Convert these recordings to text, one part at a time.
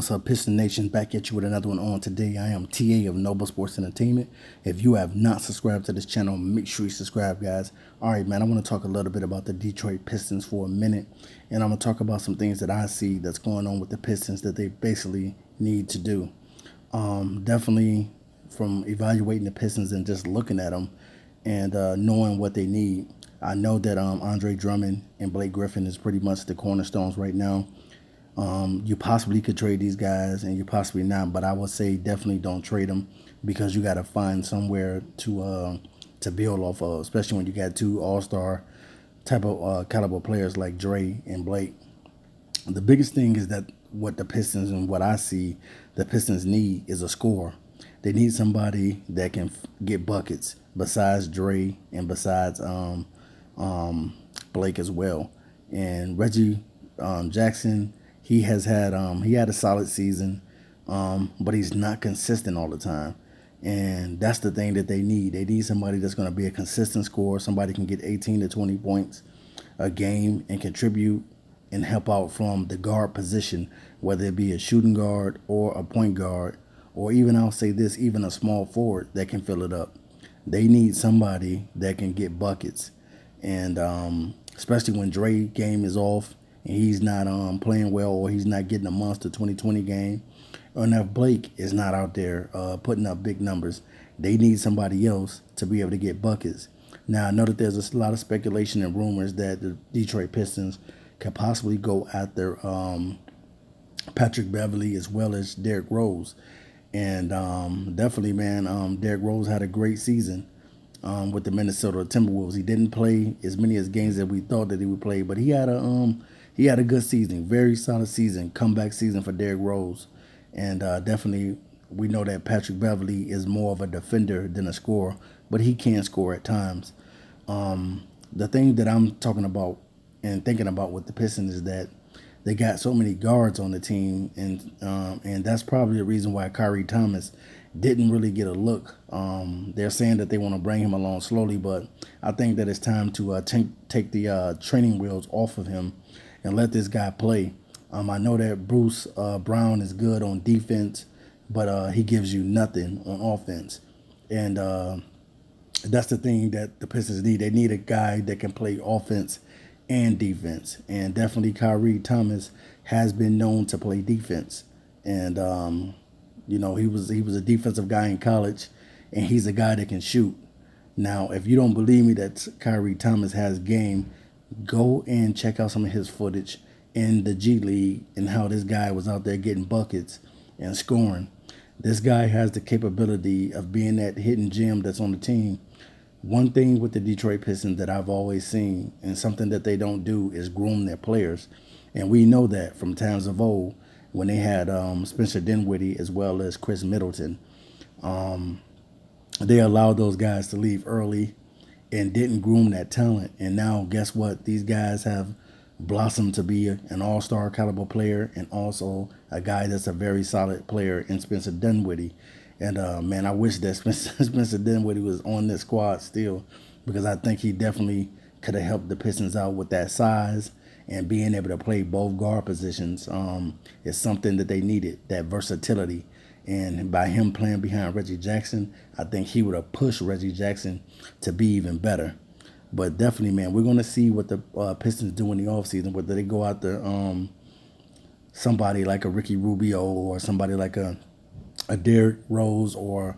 What's up, Piston Nation? Back at you with another one on today. I am TA of Noble Sports Entertainment. If you have not subscribed to this channel, make sure you subscribe, guys. All right, man, I want to talk a little bit about the Detroit Pistons for a minute, and I'm going to talk about some things that I see that's going on with the Pistons that they basically need to do. Definitely from evaluating the Pistons and just looking at them and knowing what they need. I know that Andre Drummond and Blake Griffin is pretty much the cornerstones right now. You possibly could trade these guys and you possibly not, but I would say definitely don't trade them because you got to find somewhere to build off of, especially when you got two all-star type of caliber players like Dre and Blake. The biggest thing is that what the Pistons and what I see the Pistons need is a scorer. They need somebody that can get buckets besides Dre and besides Blake as well. And Reggie Jackson, he has had he had a solid season, but he's not consistent all the time. And that's the thing that they need. They need somebody that's going to be a consistent scorer, somebody can get 18 to 20 points a game and contribute and help out from the guard position, whether it be a shooting guard or a point guard, or even, I'll say this, even a small forward that can fill it up. They need somebody that can get buckets. And especially when Dre's game is off and he's not playing well, or he's not getting a monster 2020 game, or if Blake is not out there putting up big numbers, they need somebody else to be able to get buckets. Now, I know that there's a lot of speculation and rumors that the Detroit Pistons could possibly go after Patrick Beverley as well as Derrick Rose. And definitely, man, Derrick Rose had a great season with the Minnesota Timberwolves. He didn't play as many as games that we thought that he would play, but he had a good season, very solid season, comeback season for Derrick Rose. And definitely, we know that Patrick Beverley is more of a defender than a scorer, but he can score at times. The thing that I'm talking about and thinking about with the Pistons is that they got so many guards on the team, and that's probably the reason why Kyrie Thomas didn't really get a look. They're saying that they want to bring him along slowly, but I think that it's time to take the training wheels off of him and let this guy play. I know that Bruce Brown is good on defense, but he gives you nothing on offense. And that's the thing that the Pistons need. They need a guy that can play offense and defense. And definitely Kyrie Thomas has been known to play defense. And, you know, he was a defensive guy in college, and he's a guy that can shoot. Now, if you don't believe me that Kyrie Thomas has game, go and check out some of his footage in the G League and how this guy was out there getting buckets and scoring. This guy has the capability of being that hidden gem that's on the team. One thing with the Detroit Pistons that I've always seen, and something that they don't do, is groom their players. And we know that from times of old when they had Spencer Dinwiddie as well as Chris Middleton. They allowed those guys to leave early and didn't groom that talent. And now guess what? These guys have blossomed to be an all-star caliber player and also a guy that's a very solid player in Spencer Dinwiddie. And, man, I wish that Spencer Dinwiddie was on this squad still, because I think he definitely could have helped the Pistons out with that size and being able to play both guard positions. Is something that they needed, that versatility. And by him playing behind Reggie Jackson, I think he would have pushed Reggie Jackson to be even better. But definitely, man, we're going to see what the Pistons do in the offseason, whether they go out there somebody like a Ricky Rubio or somebody like a Derrick Rose or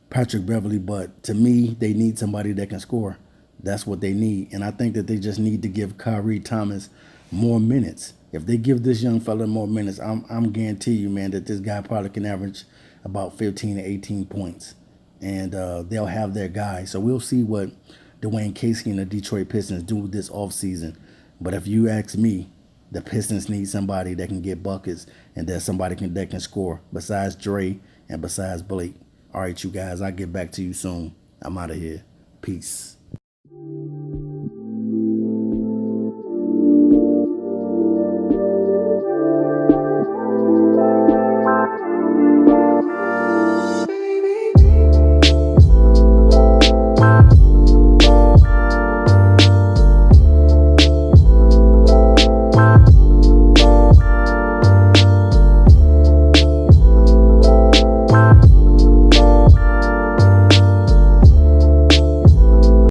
Patrick Beverley. But to me, they need somebody that can score. That's what they need. And I think that they just need to give Kyrie Thomas more minutes. If they give this young fella more minutes, I'm guarantee you, man, that this guy probably can average about 15 to 18 points. And they'll have their guy. So we'll see what Dwayne Casey and the Detroit Pistons do this offseason. But if you ask me, the Pistons need somebody that can get buckets and that somebody that can score besides Dre and besides Blake. All right, you guys, I'll get back to you soon. I'm out of here. Peace.